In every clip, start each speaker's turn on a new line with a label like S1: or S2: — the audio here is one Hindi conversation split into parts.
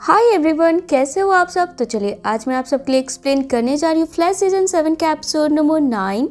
S1: हाय एवरीवन, कैसे हो आप सब। तो चलिए आज मैं आप सबके लिए एक्सप्लेन करने जा रही हूँ फ्लैश सीजन 7 का एपिसोड नंबर 9।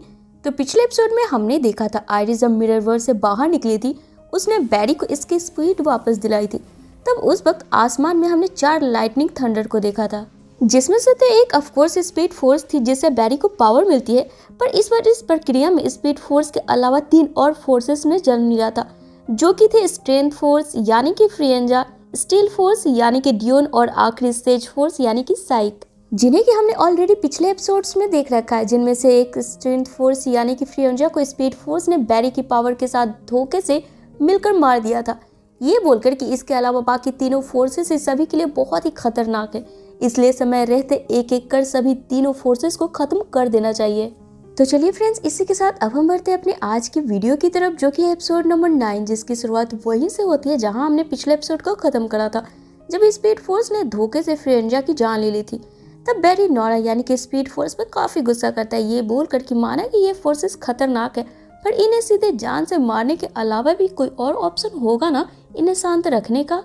S1: तो पिछले एपिसोड में हमने देखा था आयरिस जब मिरर वर्ल्ड से बाहर निकली थी, उसने बैरी को इसकी स्पीड वापस दिलाई थी। तब उस वक्त आसमान में हमने 4 लाइटनिंग थंडर को देखा था, जिसमें से तो एक ऑफकोर्स स्पीड फोर्स थी जिससे बैरी को पावर मिलती है, पर इस बार इस प्रक्रिया में स्पीड फोर्स के अलावा 3 और फोर्सेस ने जन्म लिया था, जो कि थे स्ट्रेंथ फोर्स यानी कि फ्रियंजा, स्टील फोर्स यानी कि ड्यून और आखिरी सेज फोर्स यानी कि साइक, जिन्हें कि हमने ऑलरेडी पिछले एपिसोड्स में देख रखा है। जिनमें से एक स्ट्रेंथ फोर्स यानी कि फ्रियंजा को स्पीड फोर्स ने बैरी की पावर के साथ धोखे से मिलकर मार दिया था, ये बोलकर कि इसके अलावा बाकी तीनों फोर्सेस इस सभी के लिए बहुत ही खतरनाक है, इसलिए समय रहते एक एक कर सभी तीनों फोर्सेस को खत्म कर देना चाहिए। तो चलिए फ्रेंड्स, इसी के साथ अब हम बढ़ते हैं अपने आज की वीडियो की तरफ, जो कि है एपिसोड नंबर 9, जिसकी शुरुआत वहीं से होती है जहां हमने पिछले एपिसोड को खत्म करा था, जब स्पीड फोर्स ने धोखे से फ्रियंजा की जान ले ली थी। तब बैरी नोरा यानी कि स्पीड फोर्स पर काफी गुस्सा करता है, ये बोलकर कि माना कि ये फोर्सेस खतरनाक है, पर इन्हें सीधे जान से मारने के अलावा भी कोई और ऑप्शन होगा ना इन्हें शांत रखने का।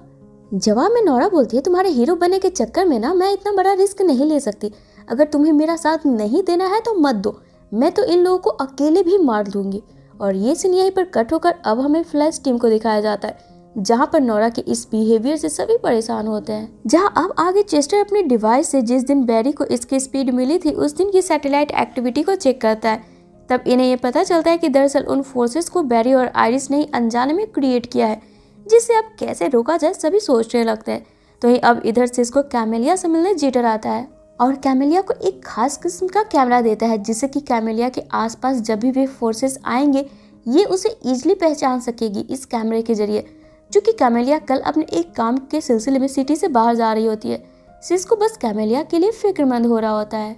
S1: जवाब में नोरा बोलती है, तुम्हारे हीरो बनने के चक्कर में ना मैं इतना बड़ा रिस्क नहीं ले सकती, अगर तुम्हें मेरा साथ नहीं देना है तो मत दो, मैं तो इन लोगों को अकेले भी मार दूंगी। और ये सीन यहीं पर कट होकर अब हमें फ्लैश टीम को दिखाया जाता है, जहां पर नोरा के इस बिहेवियर से सभी परेशान होते हैं। जहां अब आगे चेस्टर अपने डिवाइस से जिस दिन बैरी को इसकी स्पीड मिली थी उस दिन की सैटेलाइट एक्टिविटी को चेक करता है। तब इन्हें ये पता चलता है कि दरअसल उन फोर्सेस को बैरी और आयरिस ने ही अनजाने में क्रिएट किया है, जिसे अब कैसे रोका जाए सभी सोचने लगते हैं। तो ही अब इधर से इसको कैमेलिया से मिलने जीटर आता है और कैमेलिया को एक खास किस्म का कैमरा देता है, जिससे कि कैमेलिया के आसपास जब भी वे फोर्सेस आएंगे ये उसे इजीली पहचान सकेगी इस कैमरे के जरिए। क्योंकि कैमेलिया कल अपने एक काम के सिलसिले में सिटी से बाहर जा रही होती है, सिस्को बस कैमेलिया के लिए फिक्रमंद हो रहा होता है।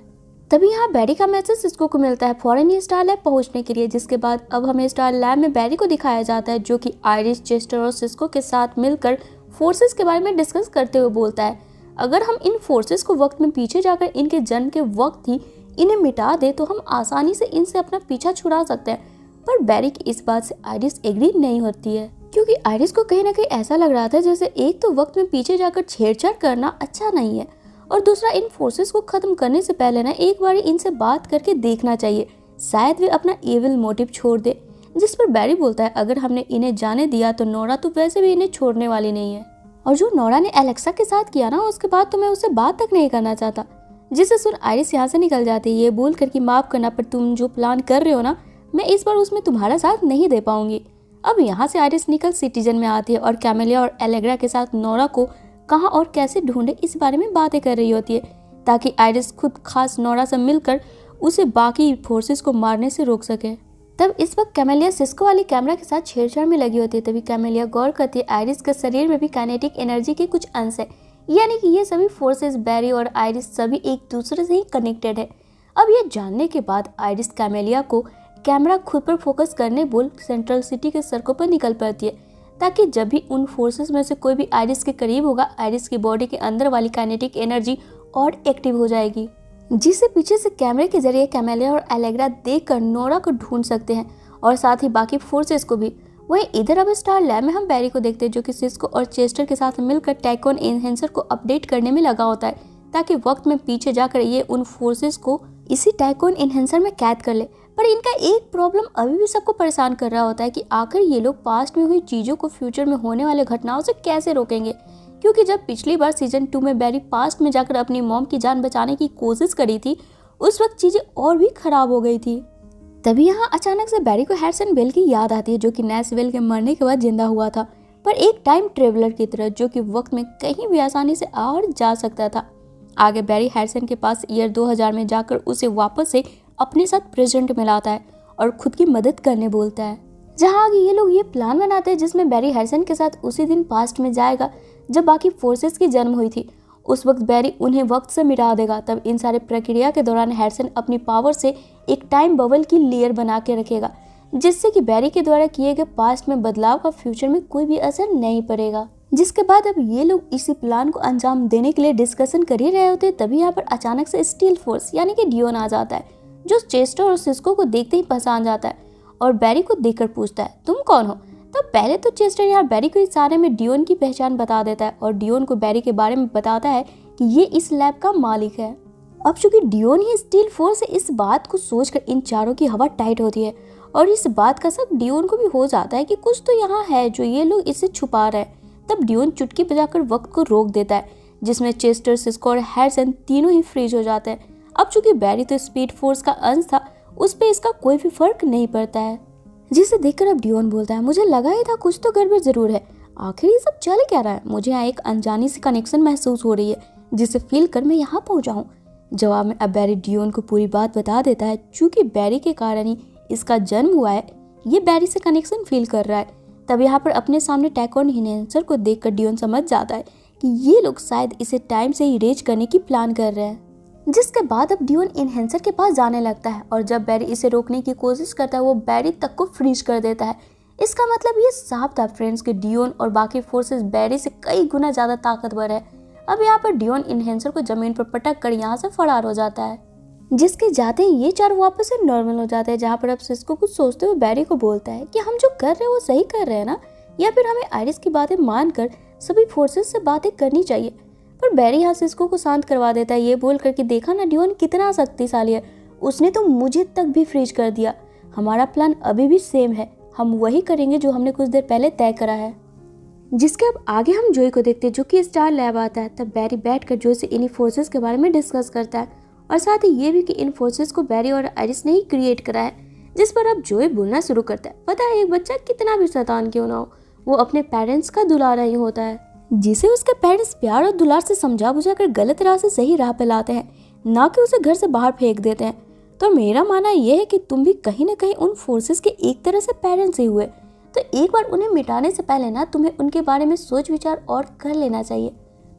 S1: तभी यहाँ बैरी का मैसेज सिस्को को मिलता है फॉरन स्टार लैब पहुंचने के लिए, जिसके बाद अब हमें स्टार लैब में बैरी को दिखाया जाता है, जो कि आयरिस, चेस्टर और सिस्को के साथ मिलकर फोर्सेस के बारे में डिस्कस करते हुए बोलता है, अगर हम इन फोर्सेस को वक्त में पीछे जाकर इनके जन्म के वक्त ही इन्हें मिटा दे तो हम आसानी से इनसे अपना पीछा छुड़ा सकते हैं। पर बैरी की इस बात से आयरिस एग्री नहीं होती है, क्योंकि आयरिस को कहीं ना कहीं ऐसा लग रहा था जैसे एक तो वक्त में पीछे जाकर छेड़छाड़ करना अच्छा नहीं है, और दूसरा इन फोर्सेस को खत्म करने से पहले ना एक बार इनसे बात करके देखना चाहिए, शायद वे अपना एविल मोटिव छोड़ दे। जिस पर बैरी बोलता है, अगर हमने इन्हें जाने दिया तो नोरा तो वैसे भी इन्हें छोड़ने वाली नहीं है, और जो नोरा ने एलेक्सा के साथ किया ना उसके बाद तो मैं उससे बात तक नहीं करना चाहता। जिसे सुन आयरिस यहाँ से निकल जाती है, ये बोल कर कि माफ करना, पर तुम जो प्लान कर रहे हो ना मैं इस बार उसमें तुम्हारा साथ नहीं दे पाऊंगी। अब यहाँ से आयरिस निकल सिटीजन में आती है और कैमेलिया और एलेग्रा के साथ नोरा को कहाँ और कैसे ढूंढे इस बारे में बातें कर रही होती है, ताकि आयरिस खुद खास नोरा से मिलकर उसे बाकी फोर्सेस को मारने से रोक सके। तब इस वक्त कैमेलिया सिस्को वाली कैमरा के साथ छेड़छाड़ में लगी होती है। तभी कैमेलिया गौर करती है आयरिस के शरीर में भी काइनेटिक एनर्जी के कुछ अंश है, यानी कि ये सभी फोर्सेस बैरी और आयरिस सभी एक दूसरे से ही कनेक्टेड है। अब ये जानने के बाद आयरिस कैमेलिया को कैमरा खुद पर फोकस करने बोल सेंट्रल सिटी के सड़कों पर निकल पड़ती है, ताकि जब भी उन फोर्सेस में से कोई भी आयरिस के करीब होगा आयरिस की बॉडी के अंदर वाली काइनेटिक एनर्जी और एक्टिव हो जाएगी, जिसे पीछे से कैमरे के जरिए कैमेलिया और एलेग्रा देखकर नोरा को ढूंढ सकते हैं और साथ ही बाकी फोर्सेस को भी। वहीं इधर अब स्टार लैब में हम बैरी को देखते हैं, जो कि सिस्को और चेस्टर के साथ मिलकर टाइकोन एनहेंसर को अपडेट करने में लगा होता है, ताकि वक्त में पीछे जाकर ये उन फोर्सेस को इसी टाइकोन एनहेंसर में कैद कर ले। पर इनका एक प्रॉब्लम अभी भी सबको परेशान कर रहा होता है कि आखिर ये लोग पास्ट में हुई चीजों को फ्यूचर में होने वाले घटनाओं से कैसे रोकेंगे, क्योंकि जब पिछली बार सीजन 2 में बैरी पास्ट में जाकर अपनी मॉम की जान बचाने की कोशिश करी थी उस वक्त चीजें और भी खराब हो गई थी। तभी यहाँ अचानक से बैरी को हैरिसन बेल की याद आती है, जो कि नैश बेल के मरने के बाद जिंदा हुआ था, पर एक टाइम ट्रेवलर की तरह, जो कि वक्त में कहीं भी आसानी से आ और जा सकता था। आगे बैरी हैरिसन के पास ईयर 2000 में जाकर उसे वापस से अपने साथ प्रेजेंट में लाता है और खुद की मदद करने बोलता है। जहाँ आगे ये लोग ये प्लान बनाते हैं जिसमें बैरी हैरिसन के साथ उसी दिन पास्ट में जाएगा जब बाकी फोर्सेस की जन्म हुई थी, उस वक्त बैरी उन्हें वक्त से मिटा देगा। तब इन सारे प्रक्रिया के दौरान हैरिसन अपनी पावर से एक टाइम बबल की लेयर बना के रखेगा, जिससे कि बैरी के द्वारा किए गए पास्ट में बदलाव का फ्यूचर में कोई भी असर नहीं पड़ेगा। जिसके बाद अब ये लोग इसी प्लान को अंजाम देने के लिए डिस्कशन कर ही रहे होते हैं। तभी यहाँ पर अचानक से स्टील फोर्स यानी कि ड्यून आ जाता है, जो चेस्टर और सिस्को को देखते ही पहचान जाता है और बैरी को देखकर पूछता है, तुम कौन हो। तब पहले तो चेस्टर यहाँ बैरी को इशारे में डियोन की पहचान बता देता है और डियोन को बैरी के बारे में बताता है कि ये इस लैब का मालिक है। अब चूंकि डियोन ही स्टील फोर्स है, इस बात को सोचकर इन चारों की हवा टाइट होती है और इस बात का शक डियोन को भी हो जाता है कि कुछ तो यहाँ है जो ये लोग इससे छुपा रहे हैं। तब डियोन चुटकी बजाकर वक्त को रोक देता है, जिसमें चेस्टर, सिस्को और हैरिसन तीनों ही फ्रीज हो जाते हैं। अब चूंकि बैरी तो स्पीड फोर्स का अंश था, उस पर इसका कोई भी फर्क नहीं पड़ता है। जिसे देखकर अब डियोन बोलता है, मुझे लगा ही था कुछ तो गड़बड़ जरूर है, आखिर ये सब चल क्या रहा है। मुझे यहाँ एक अनजानी सी कनेक्शन महसूस हो रही है जिसे फील कर मैं यहाँ पहुंचा हूँ। जवाब में अब बैरी डियोन को पूरी बात बता देता है। चूंकि बैरी के कारण ही इसका जन्म हुआ है, ये बैरी से कनेक्शन फील कर रहा है। तब यहाँ पर अपने सामने टैकॉन इनहेंसर को देखकर डियोन समझ जाता है कि ये लोग शायद इसे टाइम से इरेज करने की प्लान कर रहे हैं। जिसके बाद अब डियोन इनहेंसर के पास जाने लगता है और जब बैरी इसे रोकने की कोशिश करता है, वो बैरी तक को फ्रीज कर देता है। इसका मतलब ये साफ था फ्रेंड्स कि डियोन और बाकी फोर्सेस बैरी से कई गुना ज्यादा ताकतवर है। अब यहाँ पर डियोन इनहेंसर को जमीन पर पटक कर यहाँ से फरार हो जाता है। जिसके जाते ही ये चार वापस से नॉर्मल हो जाते हैं, जहाँ पर अब सिस्को कुछ सोचते हुए बैरी को बोलता है कि हम जो कर रहे हैं वो सही कर रहे हैं ना, या फिर हमें आइरिस की बातें मानकर सभी फोर्सेस से बातें करनी चाहिए। पर बैरी यहाँ सिस्को को शांत करवा देता है, ये बोल कर कि देखा ना डियोन कितना शक्तिशाली है, उसने तो मुझे तक भी फ्रीज कर दिया। हमारा प्लान अभी भी सेम है, हम वही करेंगे जो हमने कुछ देर पहले तय करा है। जिसके अब आगे हम जोई को देखते हैं जो कि स्टार लैब आता है। तब बैरी बैठकर जोई से इन्हीं फोर्सेस के बारे में डिस्कस करता है और साथ ही ये भी कि इन फोर्सेस को बैरी और आइरिस ने ही क्रिएट करा है। जिस पर अब जोई बोलना शुरू करता है, पता है एक बच्चा कितना भी शैतान क्यों ना हो, वो अपने पेरेंट्स का दुलारा ही होता है, जिसे उसके पेरेंट्स प्यार और दुलार से समझा बुझा कर गलत राह से सही राह पे लाते हैं, ना कि उसे घर से बाहर फेंक देते हैं। तो मेरा मानना यह है कि तुम भी कहीं ना कहीं उन फोर्सेस के एक तरह से पेरेंट्स ही हुए, तो एक बार उन्हें मिटाने से पहले ना तुम्हें उनके बारे में सोच विचार और कर लेना चाहिए।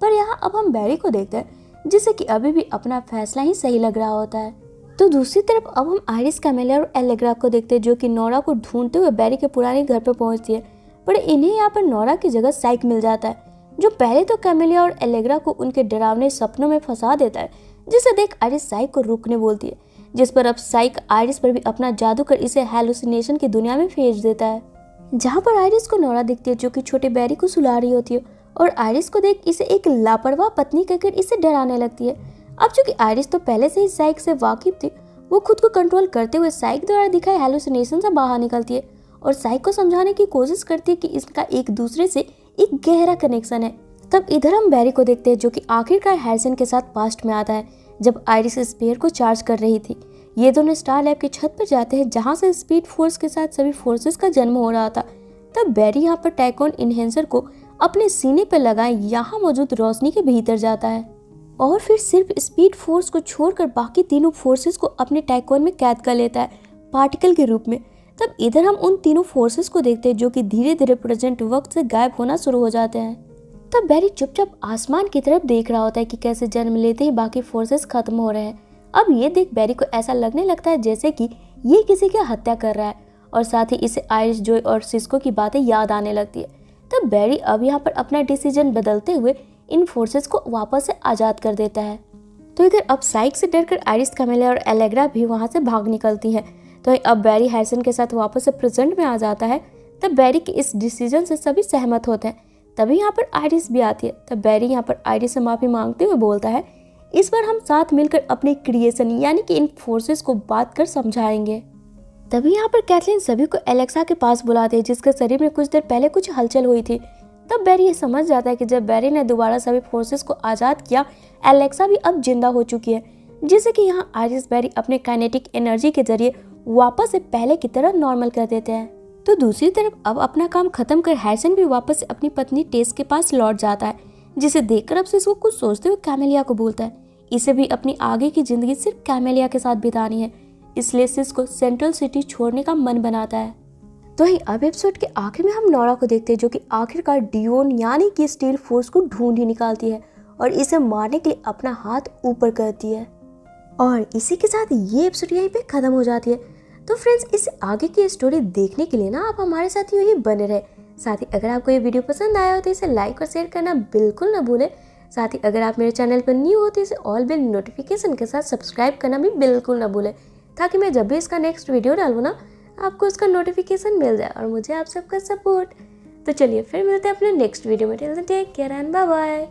S1: पर यहाँ अब हम बैरी को देखते हैं जिसे कि अभी भी अपना फैसला ही सही लग रहा होता है। तो दूसरी तरफ अब हम आइरिस, कैमेलिया और एलेग्रा को देखते हैं जो कि नोरा को ढूंढते हुए बैरी के पुराने घर पर पहुंचती है। पर इन्हें यहाँ पर नोरा की जगह साइक मिल जाता है, जो पहले तो कैमेलिया और एलेग्रा को उनके डरावने सपनों में फंसा देता है, जिसे देख आइरिस साइक को रुकने बोलती है। जिस पर अब साइक आइरिस पर भी अपना जादू कर इसे हेलुसिनेशन की दुनिया में भेज देता है, जहाँ पर आइरिस को नोरा दिखती है जो कि छोटे बैरी को सुला रही होती है और आइरिस को देख इसे एक लापरवाह पत्नी कहकर इसे डराने लगती है। अब चूंकि आइरिस तो पहले से ही साइक से वाकिफ थी, वो खुद को कंट्रोल करते हुए साइक द्वारा दिखाए हेलुसिनेशन से बाहर निकलती है और साइक को समझाने की कोशिश करती है कि इसका एक दूसरे से एक गहरा कनेक्शन है। तब इधर हम बैरी को देखते हैं जो कि आखिरकार हैरिसन के साथ पास्ट में आता है, जब आइरिस स्पेयर को चार्ज कर रही थी। ये दोनों स्टार लैब की छत पर जाते हैं जहां से स्पीड फोर्स के साथ सभी फोर्सेस का जन्म हो रहा था। तब बैरी यहाँ पर टैकॉन इनहेंसर को अपने सीने पर लगाए यहाँ मौजूद रोशनी के भीतर जाता है और फिर सिर्फ स्पीड फोर्स को छोड़कर बाकी तीनों फोर्सेस को अपने टैकॉन में कैद कर लेता है पार्टिकल के रूप में। तब इधर हम उन तीनों फोर्सेस को देखते हैं जो कि धीरे धीरे प्रेजेंट वक्त से गायब होना शुरू हो जाते हैं। तब बैरी चुपचाप आसमान की तरफ देख रहा होता है कि कैसे जन्म लेते ही बाकी फोर्सेस खत्म हो रहे हैं। अब ये देख बैरी को ऐसा लगने लगता है जैसे कि ये किसी की हत्या कर रहा है और साथ ही इसे आइरिस, जोई और सिस्को की बातें याद आने लगती है। तब बैरी अब यहाँ पर अपना डिसीजन बदलते हुए इन फोर्सेस को वापस से आजाद कर देता है। तो इधर अब साइक से डरकर आइरिस, कैमेलिया और एलेग्रा भी वहां से भाग निकलती हैं। तो अब बैरी हैरिसन के साथ वापस से प्रेजेंट में आ जाता है। तब बैरी के इस डिसीजन से सभी सहमत होते हैं। तभी यहाँ पर आइरिस भी आती है। तब बैरी यहाँ पर आइरिस से माफी मांगते हुए बोलता है, इस बार हम साथ मिलकर अपने क्रिएशन यानी कि इन फोर्सेस को बात कर समझाएंगे। तभी यहाँ पर कैथलीन सभी को एलेक्सा के पास बुलाती है जिसके शरीर में कुछ देर पहले कुछ हलचल हुई थी। तब बैरी ये समझ जाता है कि जब बैरी ने दोबारा सभी फोर्सेस को आजाद किया, एलेक्सा भी अब जिंदा हो चुकी है, जिससे कि यहाँ आइरिस, बैरी अपने काइनेटिक एनर्जी के जरिए वापस से पहले की तरह नॉर्मल कर देते हैं। तो दूसरी तरफ अब अपना काम खत्म कर हैरिसन भी वापस से अपनी पत्नी टेस के पास लौट जाता है, जिसे देखकर अब सिस्को कुछ सोचते हुए कैमेलिया को बोलता है इसे भी अपनी आगे की जिंदगी सिर्फ कैमेलिया के साथ बितानी है, इसलिए सिस्को सेंट्रल सिटी छोड़ने का मन बनाता है। तो ही अब एपिसोड के आखिर में हम नोरा को देखते हैं जो कि आखिरकार डियोन यानी कि स्टील फोर्स को ढूंढ ही निकालती है और इसे मारने के लिए अपना हाथ ऊपर करती है। और इसी के साथ ये एपिसोड यहीं पे खत्म हो जाती है। तो फ्रेंड्स, इस आगे की स्टोरी देखने के लिए ना आप हमारे साथ यूं ही बने रहे। साथ ही अगर आपको ये वीडियो पसंद आया हो तो इसे लाइक और शेयर करना बिल्कुल ना भूलें। साथ ही अगर आप मेरे चैनल पर न्यू हो तो इसे ऑल बेल नोटिफिकेशन के साथ सब्सक्राइब करना भी बिल्कुल ना भूलें, ताकि मैं जब भी इसका नेक्स्ट वीडियो डालूँ ना आपको उसका नोटिफिकेशन मिल जाए और मुझे आप सबका सपोर्ट। तो चलिए फिर मिलते हैं अपने नेक्स्ट वीडियो में। Till then take care and bye bye.